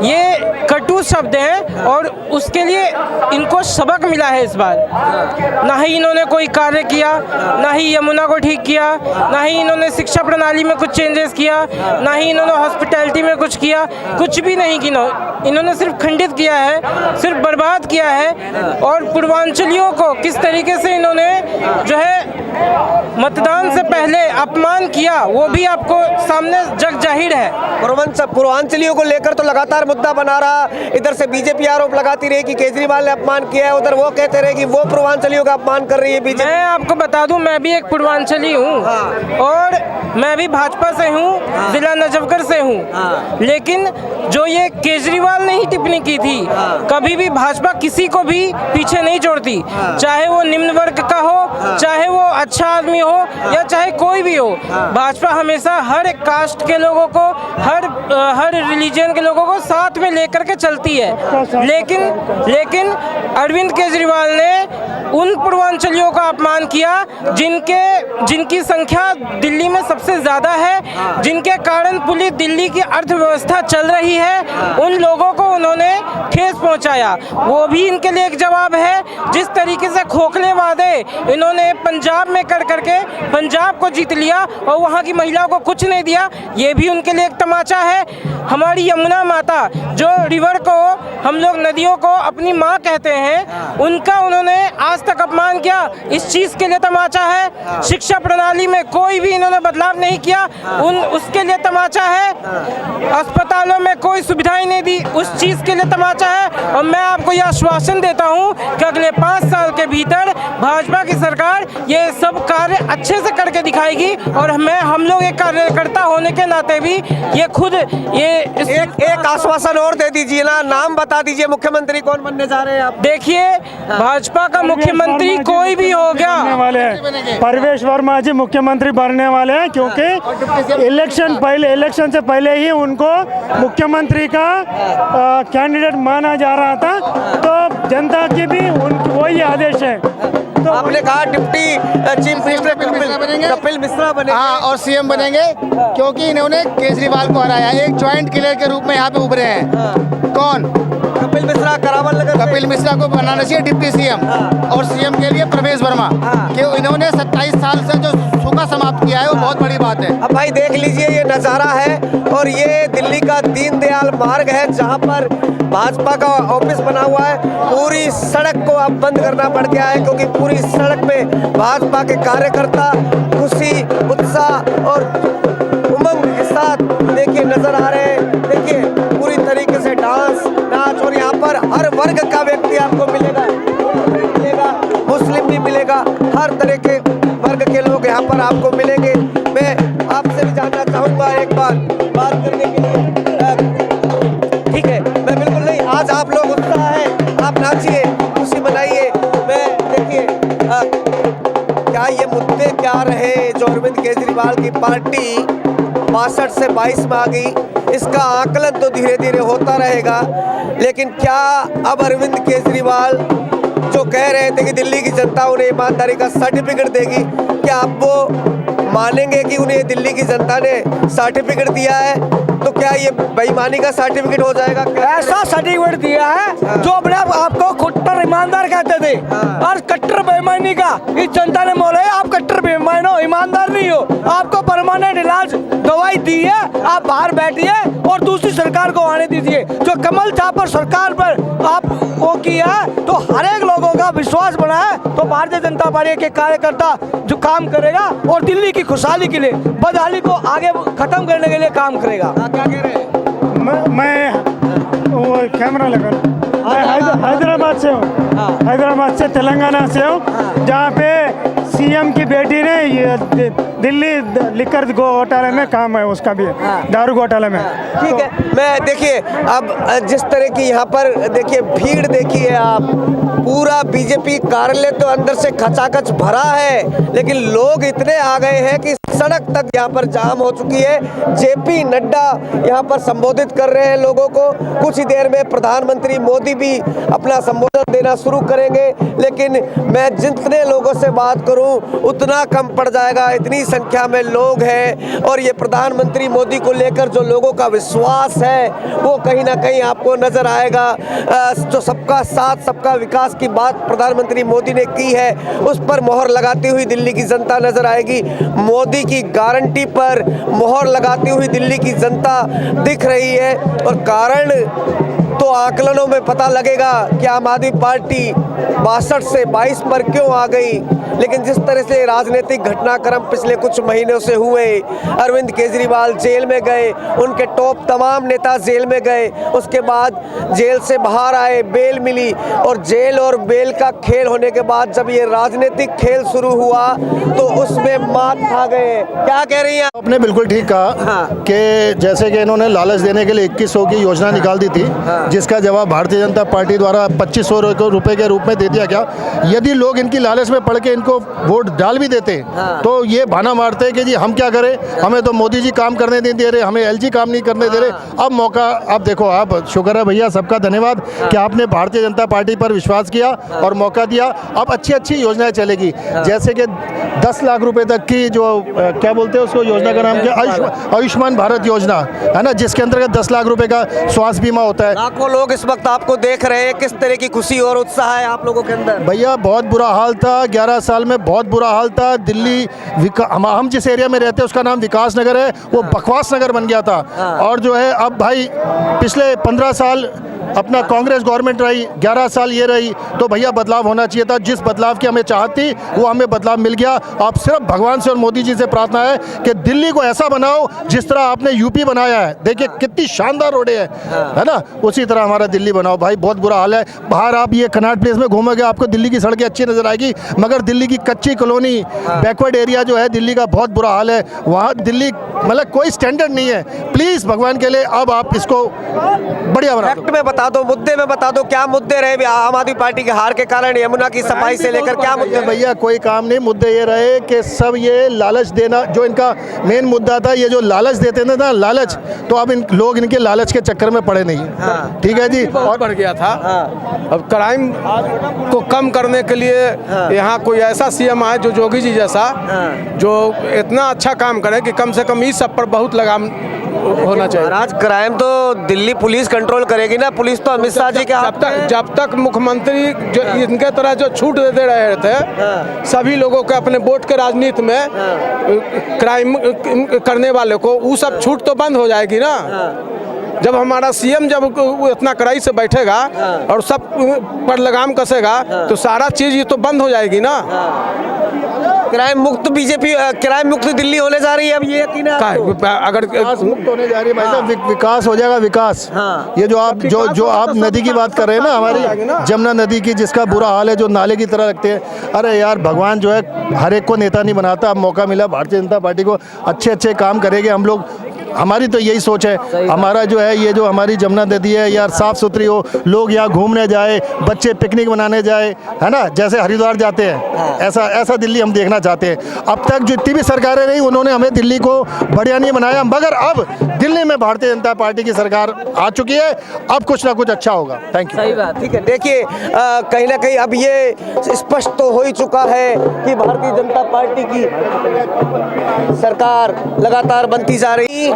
ये कटु शब्द हैं और उसके लिए इनको सबक मिला है इस बार। ना ही इन्होंने कोई कार्य किया, ना ही यमुना को ठीक किया, ना ही इन्होंने शिक्षा प्रणाली में कुछ चेंजेस किया, ना ही इन्होंने हॉस्पिटैलिटी में कुछ किया, कुछ भी नहीं किया। इन्होंने सिर्फ खंडित किया है, सिर्फ बर्बाद किया है। और पूर्वांचलियों को किस तरीके से इन्होंने जो है मतदान से पहले अपमान किया, वो भी आपको सामने जग जाहिर है। पूर्वांचलियों को लेकर तो लगातार मुद्दा बना रहा, इधर से बीजेपी आरोप लगाती रही कि केजरीवाल ने अपमान किया है, उधर वो कहते रहे कि वो पूर्वांचलियों का अपमान कर रही है बीजेपी। मैं आपको बता दूं, मैं भी एक पूर्वांचली हूं और मैं भी भाजपा से हूं, जिला नजफगढ़ से हूं। लेकिन जो ये केजरीवाल ने ही टिप्पणी की थी, कभी भी भाजपा किसी को भी पीछे नहीं छोड़ती, चाहे वो निम्न वर्ग का हो, चाहे वो अच्छा आदमी हो या चाहे कोई भी हो। भाजपा हमेशा हर कास्ट के लोगों को, हर रिलीजन के लोगों को साथ में लेकर के चलती है। लेकिन अरविंद केजरीवाल ने उन पूर्वांचलियों का अपमान किया जिनकी संख्या दिल्ली में सबसे ज़्यादा है, जिनके कारण पूरी दिल्ली की अर्थव्यवस्था चल रही है, उन लोगों को उन्होंने ठेस पहुंचाया। वो भी इनके लिए एक जवाब है। जिस तरीके से खोखले वादे इन्होंने पंजाब में कर करके पंजाब को जीत लिया और वहाँ की महिलाओं को कुछ नहीं दिया, ये भी उनके लिए एक तमाचा है। हमारी यमुना माता, जो रिवर को हम लोग नदियों को अपनी माँ कहते हैं, उनका उन्होंने आज तक अपमान किया, इस चीज़ के लिए तमाचा है। शिक्षा प्रणाली में कोई भी इन्होंने बदलाव नहीं किया, उसके लिए तमाचा है। अस्पतालों में कोई सुविधाएं नहीं दी, उस चीज़ के लिए तमाचा है। और मैं आपको यह आश्वासन देता हूँ कि अगले 5 साल के भीतर भाजपा की सरकार ये सब कार्य अच्छे से करके दिखाएगी। और हम लोग एक कार्यकर्ता होने के नाते भी ये खुद एक आश्वासन और दे दीजिए ना, नाम बता दीजिए, मुख्यमंत्री कौन बनने जा रहे हैं आप? देखिए, भाजपा का मुख्यमंत्री कोई भी हो गया, परवेश वर्मा जी मुख्यमंत्री बनने वाले हैं, क्योंकि इलेक्शन से पहले ही उनको मुख्यमंत्री का कैंडिडेट माना जा रहा था, तो जनता की भी वही आदेश है। तो आपने कहा deputy chief minister Kapil Mishra बनेंगे, हाँ, और सीएम बनेंगे, क्योंकि इन्होंने केजरीवाल को हराया, एक जॉइंट किलर के रूप में यहाँ पे उभरे हैं। कौन? कपिल मिश्रा, करावल नगर। कपिल मिश्रा को बनाना चाहिए डिप्टी सीएम, और सीएम के लिए प्रवेश वर्मा, कि इन्होंने 27 साल से जो सूखा समाप्त किया है, वो बहुत बड़ी बात है। अब भाई देख लीजिए, ये नज़ारा है और ये दिल्ली का दीनदयाल मार्ग है, जहाँ पर भाजपा का ऑफिस बना हुआ है। पूरी सड़क को अब बंद करना पड़ गया है, क्योंकि पूरी सड़क में भाजपा के कार्यकर्ता खुशी, उत्साह और उमंग के साथ देखिए नजर आ रहे हैं। देखिए पूरी तरीके से डांस, नाच, और यहाँ पर हर वर्ग का व्यक्ति आपको मिलेगा, मुस्लिम भी मिलेगा, हर तरह के वर्ग के लोग यहाँ पर आपको मिलेंगे। मैं आपसे भी जानना चाहूँगा एक बार बात करने के लिए, ठीक है? मैं बिल्कुल नहीं, आज आप लोग उत्साह है, आप नाचिए, खुशी मनाइए। मैं देखिए क्या ये मुद्दे क्या रहे जो अरविंद केजरीवाल की पार्टी 62 से 22 में आ गई, इसका आकलन तो धीरे धीरे होता रहेगा। लेकिन क्या अब अरविंद केजरीवाल जो कह रहे थे कि दिल्ली की जनता उन्हें ईमानदारी का सर्टिफिकेट देगी, क्या आप वो मानेंगे कि उन्हें दिल्ली की जनता ने सर्टिफिकेट दिया है? तो क्या ये बेईमानी का सर्टिफिकेट हो जाएगा? ऐसा सर्टिफिकेट दिया है जो अपने आपको कट्टर ईमानदार कहते थे, और कट्टर बेईमानी का इस जनता ने बोला है आप कट्टर मानो ईमानदार नहीं हो। आपको परमानेंट इलाज दवाई दी है, आप बाहर बैठिए और दूसरी सरकार को आने दीजिए। जो कमल छापर सरकार पर आप वो किया है तो हर एक लोगों का विश्वास बना है, तो भारतीय जनता पार्टी के कार्यकर्ता जो काम करेगा और दिल्ली की खुशहाली के लिए, बदहाली को आगे खत्म करने के लिए काम करेगा। क्या कह रहे हैं? मैं वो कैमरा लगा, मैं हैदराबाद से हूँ, हैदराबाद से तेलंगाना से हूँ, जहाँ पे सीएम की बेटी ने ये दिल्ली लिकर घोटाले में काम है, उसका भी दारू घोटाले में। ठीक है, मैं देखिए अब जिस तरह की यहाँ पर देखिए भीड़ देखिए आप, पूरा बीजेपी कार्यालय तो अंदर से खचाखच भरा है, लेकिन लोग इतने आ गए हैं कि सड़क तक यहाँ पर जाम हो चुकी है। जेपी नड्डा यहाँ पर संबोधित कर रहे हैं लोगों को। कुछ ही देर में प्रधानमंत्री मोदी भी अपना संबोधन देना शुरू करेंगे, लेकिन मैं जितने लोगों से बात करूं उतना कम पड़ जाएगा। इतनी संख्या में लोग हैं और ये प्रधानमंत्री मोदी को लेकर जो लोगों का विश्वास है वो कहीं ना कहीं आपको नजर आएगा। जो सबका साथ सबका विकास की बात प्रधानमंत्री मोदी ने की है, उस पर मोहर लगाती हुई दिल्ली की जनता नजर आएगी। मोदी की गारंटी पर मोहर लगाती हुई दिल्ली की जनता दिख रही है और कारण तो आकलनों में पता लगेगा कि आम आदमी पार्टी 62 से 22 पर क्यों आ गई। लेकिन जिस तरह से राजनीतिक घटनाक्रम पिछले कुछ महीनों से हुए, अरविंद केजरीवाल जेल में गए, उनके टॉप तमाम नेता जेल में गए, उसके बाद जेल से बाहर आए, बेल मिली और जेल और बेल का खेल होने के बाद जब ये राजनीतिक खेल शुरू हुआ तो उसमें मात खा गए। क्या कह रही हैं? आपने बिल्कुल ठीक कहा कि जैसे कि इन्होंने लालच देने के लिए 2100 की योजना निकाल दी थी, जिसका जवाब भारतीय जनता पार्टी द्वारा 2500 रुपए के रूप में दे दिया गया। यदि लोग इनकी लालच में पड़ के इनको वोट डाल भी देते तो ये बहाना मारते कि जी हम क्या करें, हमें तो मोदी जी काम करने नहीं दे रहे, हमें एलजी काम नहीं करने दे रहे। अब मौका, अब देखो आप, शुक्र है भैया, सबका धन्यवाद कि आपने भारतीय जनता पार्टी पर विश्वास किया और मौका दिया। अब अच्छी अच्छी योजनाएं चलेगी, जैसे कि 10 लाख रुपए तक की जो क्या बोलते हैं उसको, योजना का नाम क्या, आयुष्मान भारत योजना है ना, जिसके अंतर्गत 10 लाख रुपए का स्वास्थ्य बीमा होता है। लाखों लोग इस वक्त आपको देख रहे हैं, किस तरह की खुशी और उत्साह है आप लोगों के अंदर? भैया बहुत बुरा हाल था, 11 साल में बहुत बुरा हाल था। दिल्ली हम जिस एरिया में रहते हैं उसका नाम विकास नगर है, वो बकवास नगर बन गया था। और जो है अब भाई पिछले 15 साल अपना कांग्रेस गवर्नमेंट रही, 11 साल ये रही, तो भैया बदलाव होना चाहिए था। जिस बदलाव की हमें चाहत थी वो हमें बदलाव मिल गया। आप सिर्फ भगवान से और मोदी जी से प्रार्थना है कि दिल्ली को ऐसा बनाओ जिस तरह आपने यूपी बनाया है। देखिए कितनी शानदार रोडें हैं, है ना, उसी तरह हमारा दिल्ली बनाओ। भाई बहुत बुरा हाल है। बाहर आप ये कनॉट प्लेस में घूमोगे आपको दिल्ली की सड़कें अच्छी नजर आएगी, मगर दिल्ली की कच्ची कॉलोनी, बैकवर्ड एरिया जो है दिल्ली का, बहुत बुरा हाल है। वहाँ दिल्ली मतलब कोई स्टैंडर्ड नहीं है। प्लीज़ भगवान के लिए अब आप इसको बढ़िया बना दो। बता दो, मुद्दे में बता दो, क्या मुद्दे रहे आम आदमी पार्टी के हार के कारण? यमुना की सफाई से लेकर क्या मुद्दे? भैया कोई काम नहीं, मुद्दे ये रहे कि सब ये लालच देना, जो इनका मेन मुद्दा था, ये जो लालच देते थे ना, लालच, तो अब इन लोग इनके लालच के चक्कर में पड़े नहीं। ठीक है जी, और बढ़ गया था। अब क्राइम को कम करने के लिए यहाँ कोई ऐसा सीएम आए जो योगी जी जैसा, जो इतना अच्छा काम करे कि कम से कम इस सब पर बहुत लगाम होना चाहिए। आज क्राइम तो दिल्ली पुलिस कंट्रोल करेगी ना, पुलिस तो अमित शाह जी के जब तक मुख्यमंत्री जो इनके तरह जो छूट देते रहे थे सभी लोगों के अपने वोट के राजनीति में क्राइम करने वाले को, वो सब छूट तो बंद हो जाएगी ना। जब हमारा सीएम जब इतना कड़ाई से बैठेगा और सब पर लगाम कसेगा तो सारा चीज ये तो बंद हो जाएगी ना। क्राइम मुक्त बीजेपी, क्राइम मुक्त दिल्ली होने जा रही है अब, ये यकीन है अगर मुक्त होने जा रही है भाई साहब, विकास हो जाएगा, विकास। ये जो आप नदी की बात कर रहे हैं ना, हमारी जमुना नदी की, जिसका बुरा हाल है, जो नाले की तरह लगते हैं। अरे यार भगवान जो है हर एक को नेता नहीं बनाता। अब मौका मिला भारतीय जनता पार्टी को, अच्छे अच्छे काम करेंगे हम लोग। हमारी तो यही सोच है। हमारा जो है ये जो हमारी जमुना नदी है यार साफ़ सुथरी हो, लोग यहाँ घूमने जाए, बच्चे पिकनिक मनाने जाए, है ना, जैसे हरिद्वार जाते हैं, ऐसा दिल्ली हम देखना चाहते हैं। अब तक जितनी भी सरकारें रही उन्होंने हमें दिल्ली को बढ़िया नहीं बनाया, मगर अब दिल्ली में भारतीय जनता पार्टी की सरकार आ चुकी है, अब कुछ ना कुछ अच्छा होगा। Thank you. सही बात, ठीक है। देखिए कहीं ना कहीं अब ये स्पष्ट तो हो ही चुका है कि भारतीय जनता पार्टी की सरकार लगातार बनती जा रही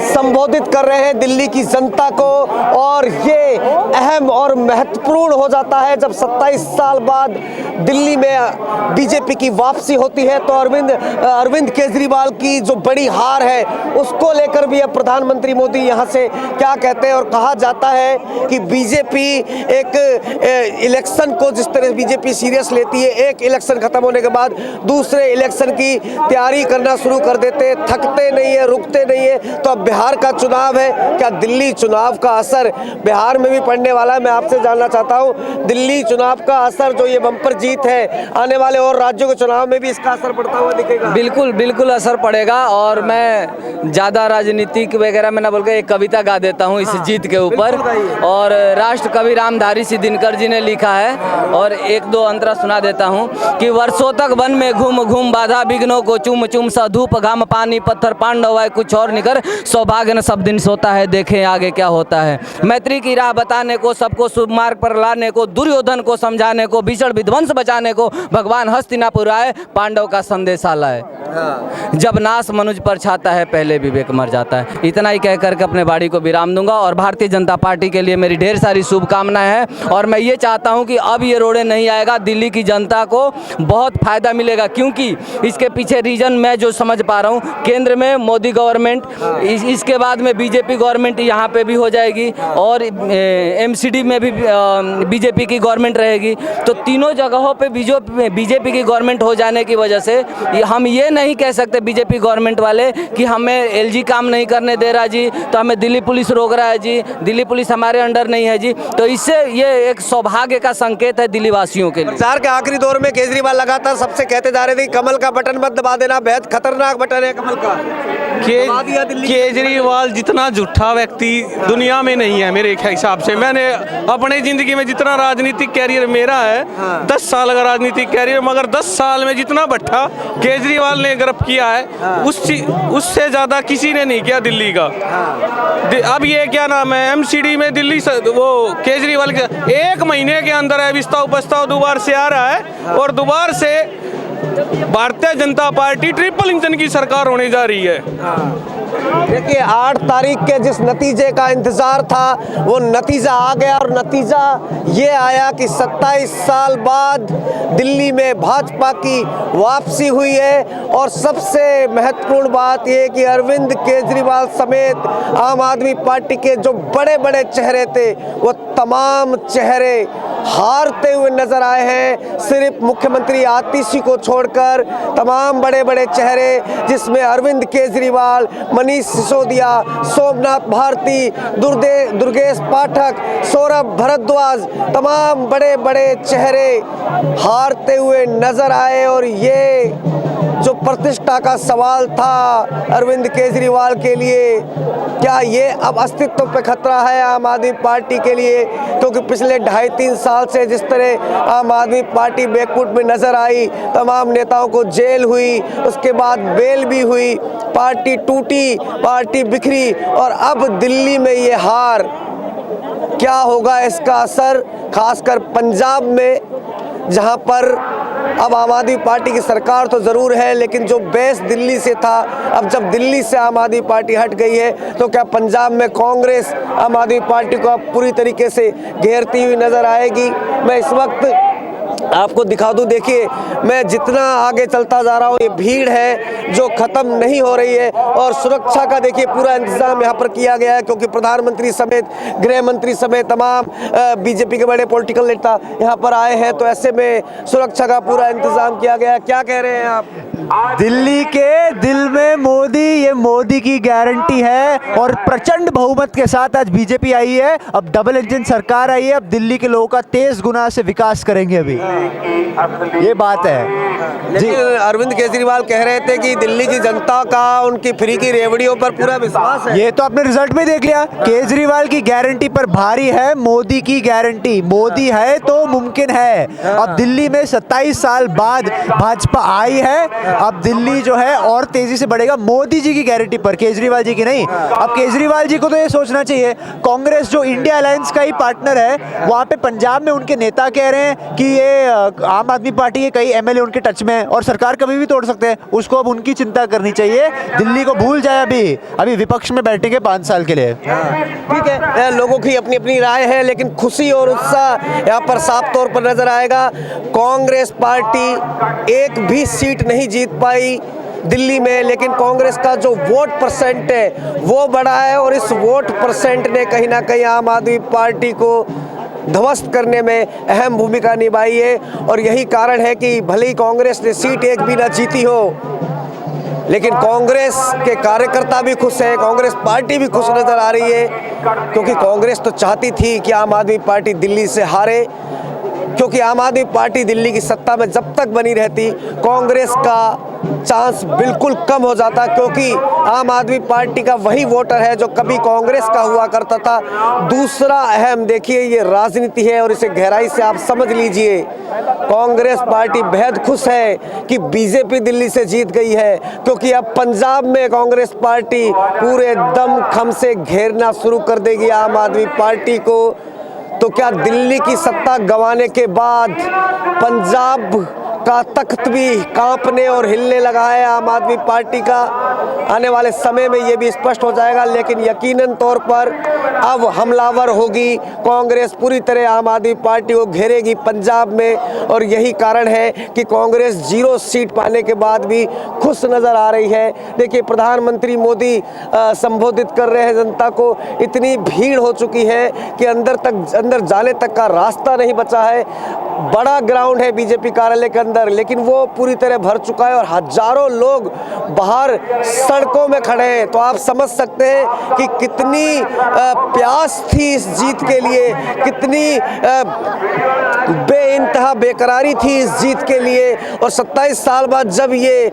संबोधित कर रहे हैं दिल्ली की जनता को, और ये अहम और महत्वपूर्ण हो जाता है जब 27 साल बाद दिल्ली में बीजेपी की वापसी होती है। तो अरविंद केजरीवाल की जो बड़ी हार है उसको लेकर भी अब प्रधानमंत्री मोदी यहाँ से क्या कहते हैं। और कहा जाता है कि बीजेपी एक इलेक्शन को जिस तरह बीजेपी सीरियस लेती है, एक इलेक्शन खत्म होने के बाद दूसरे इलेक्शन की तैयारी करना शुरू कर देते हैं, थकते नहीं है, रुकते नहीं है। तो अब बिहार का चुनाव है, क्या दिल्ली चुनाव का असर बिहार में भी पड़ने वाला है? मैं आपसे जानना चाहता हूं, दिल्ली चुनाव का असर, जो ये बम्पर जीत है, आने वाले और राज्यों के चुनाव में भी इसका असर पड़ता हुआ दिखेगा? बिल्कुल बिल्कुल असर पड़ेगा। और मैं ज़्यादा राजनीतिक वगैरह में ना बोल के एक कविता गा देता हूँ इस जीत के ऊपर। और राष्ट्र कवि रामधारी सिंह दिनकर जी ने लिखा है, और एक दो अंतरा सुना देता हूँ कि वर्षों तक वन में घूम घूम बाधा विघ्नों को चूम चूम सा धूप घाम पानी पत्थर पांडव है कुछ और निकर सौभाग्य न सब दिन सोता है देखें आगे क्या होता है। मैत्री की राह बताने को, सबको शुभ मार्ग पर लाने को, दुर्योधन को समझाने को, भीषण विध्वंस बचाने को भगवान हस्तिनापुर आए, पांडव का संदेशा लाए। जब नाश मनुज पर छाता है पहले विवेक मर जाता है। इतना ही कह करके अपने वाणी को विराम दूंगा। और भारतीय जनता पार्टी के लिए मेरी ढेर सारी शुभकामनाएं हैं। और मैं ये चाहता हूं कि अब ये रोड़े नहीं आएगा, दिल्ली की जनता को बहुत फायदा मिलेगा। क्योंकि इसके पीछे रीजन मैं जो समझ पा रहा हूं, केंद्र में मोदी गवर्नमेंट, इसके बाद में बीजेपी गवर्नमेंट यहाँ पे भी हो जाएगी, और एमसीडी में भी बीजेपी की गवर्नमेंट रहेगी। तो तीनों जगहों पे बीजेपी की गवर्नमेंट हो जाने की वजह से हम ये नहीं कह सकते बीजेपी गवर्नमेंट वाले कि हमें एलजी काम नहीं करने दे रहा जी, तो हमें दिल्ली पुलिस रोक रहा है जी, दिल्ली पुलिस हमारे अंडर नहीं है जी। तो इससे ये एक सौभाग्य का संकेत है दिल्ली वासियों के लिए। प्रचार के आखिरी दौर में केजरीवाल लगातार सबसे कहते जा रहे थे कि कमल का बटन मत दबा देना, बेहद खतरनाक बटन है कमल का। केजरीवाल जितना झूठा व्यक्ति दुनिया में नहीं है मेरे हिसाब से। मैंने अपनी जिंदगी में जितना राजनीतिक कैरियर मेरा है, 10 साल का राजनीतिक कैरियर, मगर 10 साल में जितना भट्टा केजरीवाल ने गिरफ्त किया है उससे ज्यादा किसी ने नहीं किया दिल्ली का। अब ये क्या नाम है, एमसीडी में दिल्ली वो केजरीवाल के 1 महीने के अंदर है प्रस्ताव दोबारा से आ रहा है, और दोबारा से Bharatiya Janata party triple engine की सरकार होने जा रही है। देखिए 8 तारीख के जिस नतीजे का इंतजार था वो नतीजा आ गया, और नतीजा ये आया कि 27 साल बाद दिल्ली में भाजपा की वापसी हुई है। और सबसे महत्वपूर्ण बात ये कि अरविंद केजरीवाल समेत आम आदमी पार्टी के जो बड़े बड़े चेहरे थे वो तमाम चेहरे हारते हुए नजर आए हैं। सिर्फ मुख्यमंत्री आतिशी को छोड़कर तमाम बड़े बड़े चेहरे, जिसमें अरविंद केजरीवाल, मनीष सिसोदिया, सोमनाथ भारती, दुर्गेश पाठक, सौरभ भारद्वाज, तमाम बड़े बड़े चेहरे हारते हुए नजर आए। और ये जो प्रतिष्ठा का सवाल था अरविंद केजरीवाल के लिए, क्या ये अब अस्तित्व पे खतरा है आम आदमी पार्टी के लिए? क्योंकि पिछले 2.5-3 साल से जिस तरह आम आदमी पार्टी बैकफुट में नजर आई, तमाम नेताओं को जेल हुई, उसके बाद बेल भी हुई, पार्टी टूटी, पार्टी बिखरी, और अब दिल्ली में ये हार, क्या होगा इसका असर? खासकर पंजाब में, जहां पर अब आम आदमी पार्टी की सरकार तो ज़रूर है, लेकिन जो बेस दिल्ली से था, अब जब दिल्ली से आम आदमी पार्टी हट गई है, तो क्या पंजाब में कांग्रेस आम आदमी पार्टी को अब पूरी तरीके से घेरती हुई नज़र आएगी? मैं इस वक्त आपको दिखा दूं, देखिए मैं जितना आगे चलता जा रहा हूँ, ये भीड़ है जो ख़त्म नहीं हो रही है। और सुरक्षा का देखिए पूरा इंतजाम यहाँ पर किया गया है, क्योंकि प्रधानमंत्री समेत, गृह मंत्री समेत तमाम बीजेपी के बड़े पॉलिटिकल नेता यहाँ पर आए हैं, तो ऐसे में सुरक्षा का पूरा इंतजाम किया गया है। क्या कह रहे हैं आप? दिल्ली के दिल में मोदी, ये मोदी की गारंटी है। और प्रचंड बहुमत के साथ आज बीजेपी आई है, अब डबल इंजन सरकार आई है, अब दिल्ली के लोगों का 23 गुना से विकास करेंगे अभी, ये बात है। लेकिन अरविंद केजरीवाल कह रहे थे कि दिल्ली की जनता का उनकी फ्री की रेवड़ियों पर पूरा विश्वास है। ये तो आपने रिजल्ट में देख लिया, केजरीवाल की गारंटी पर भारी है मोदी की गारंटी। मोदी है तो मुमकिन है। अब दिल्ली में 27 साल बाद भाजपा आई है, अब दिल्ली जो है और तेजी से बढ़ेगा मोदी जी की गारंटी पर, केजरीवाल जी की नहीं। अब केजरीवाल जी को तो ये सोचना चाहिए, कांग्रेस जो इंडिया अलायंस का ही पार्टनर है, वहाँ पे पंजाब में उनके नेता कह रहे हैं कि ये आम आदमी पार्टी के कई एमएलए उनके टच में है और सरकार कभी भी तोड़ सकते हैं, उसको अब उनकी चिंता करनी चाहिए। दिल्ली को भूल जाए, अभी विपक्ष में बैठेंगे 5 साल के लिए। ठीक है, लोगों की अपनी अपनी राय है, लेकिन खुशी और उत्साह यहाँ पर साफ तौर पर नजर आएगा। कांग्रेस पार्टी एक भी सीट नहीं जीत पाई दिल्ली में, लेकिन कांग्रेस का जो वोट परसेंट है वो बढ़ा है और इस वोट परसेंट ने कहीं ना कहीं आम आदमी पार्टी को ध्वस्त करने में अहम भूमिका निभाई है। और यही कारण है कि भले ही कांग्रेस ने सीट एक भी ना जीती हो, लेकिन कांग्रेस के कार्यकर्ता भी खुश हैं, कांग्रेस पार्टी भी खुश नजर आ रही है, क्योंकि कांग्रेस तो चाहती थी कि आम आदमी पार्टी दिल्ली से हारे, क्योंकि आम आदमी पार्टी दिल्ली की सत्ता में जब तक बनी रहती कांग्रेस का चांस बिल्कुल कम हो जाता, क्योंकि आम आदमी पार्टी का वही वोटर है जो कभी कांग्रेस का हुआ करता था। दूसरा अहम देखिए, ये राजनीति है और इसे गहराई से आप समझ लीजिए। कांग्रेस पार्टी बेहद खुश है कि बीजेपी दिल्ली से जीत गई है, क्योंकि अब पंजाब में कांग्रेस पार्टी पूरे दम खम से घेरना शुरू कर देगी आम आदमी पार्टी को। तो क्या दिल्ली की सत्ता गंवाने के बाद पंजाब का तख्त भी कांपने और हिलने लगा है आम आदमी पार्टी का? आने वाले समय में ये भी स्पष्ट हो जाएगा, लेकिन यकीनन तौर पर अब हमलावर होगी कांग्रेस, पूरी तरह आम आदमी पार्टी को घेरेगी पंजाब में। और यही कारण है कि कांग्रेस 0 सीट पाने के बाद भी खुश नजर आ रही है। देखिए, प्रधानमंत्री मोदी संबोधित कर रहे हैं जनता को, इतनी भीड़ हो चुकी है कि अंदर जाने तक का रास्ता नहीं बचा है। बड़ा ग्राउंड है बीजेपी कार्यालय के अंदर, लेकिन वो पूरी तरह भर चुका है और हजारों लोग बाहर सड़कों में खड़े हैं। तो आप समझ सकते हैं कि कितनी प्यास थी इस जीत के लिए, कितनी बेइंतहा बेकरारी थी इस जीत के लिए। और 27 साल बाद जब ये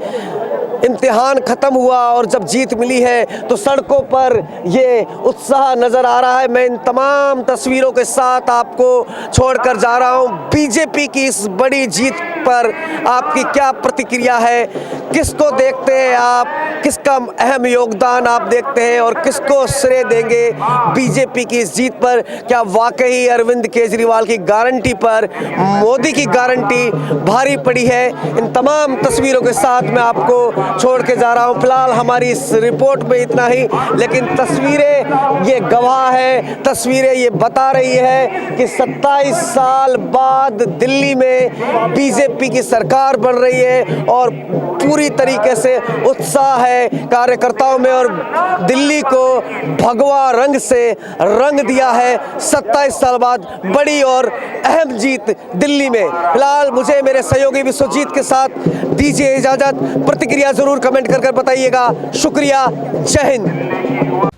इम्तिहान ख़त्म हुआ और जब जीत मिली है तो सड़कों पर ये उत्साह नज़र आ रहा है। मैं इन तमाम तस्वीरों के साथ आपको छोड़कर जा रहा हूँ। बीजेपी की इस बड़ी जीत पर आपकी क्या प्रतिक्रिया है? किसको देखते हैं आप, किसका अहम योगदान आप देखते हैं और किसको श्रेय देंगे बीजेपी की इस जीत पर? क्या वाकई अरविंद केजरीवाल की गारंटी पर मोदी की गारंटी भारी पड़ी है? इन तमाम तस्वीरों के साथ मैं आपको छोड़ के जा रहा हूं। फिलहाल हमारी इस रिपोर्ट में इतना ही, लेकिन तस्वीरें ये गवाह है, तस्वीरें ये बता रही है कि 27 साल बाद दिल्ली में बीजेपी की सरकार बन रही है और पूरी तरीके से उत्साह है कार्यकर्ताओं में और दिल्ली को भगवा रंग से रंग दिया है। 27 साल बाद बड़ी और अहम जीत दिल्ली में। फिलहाल मुझे मेरे सहयोगी विश्वजीत के साथ दीजिए इजाजत। प्रतिक्रिया जरूर कमेंट कर बताइएगा। शुक्रिया, जय हिंद।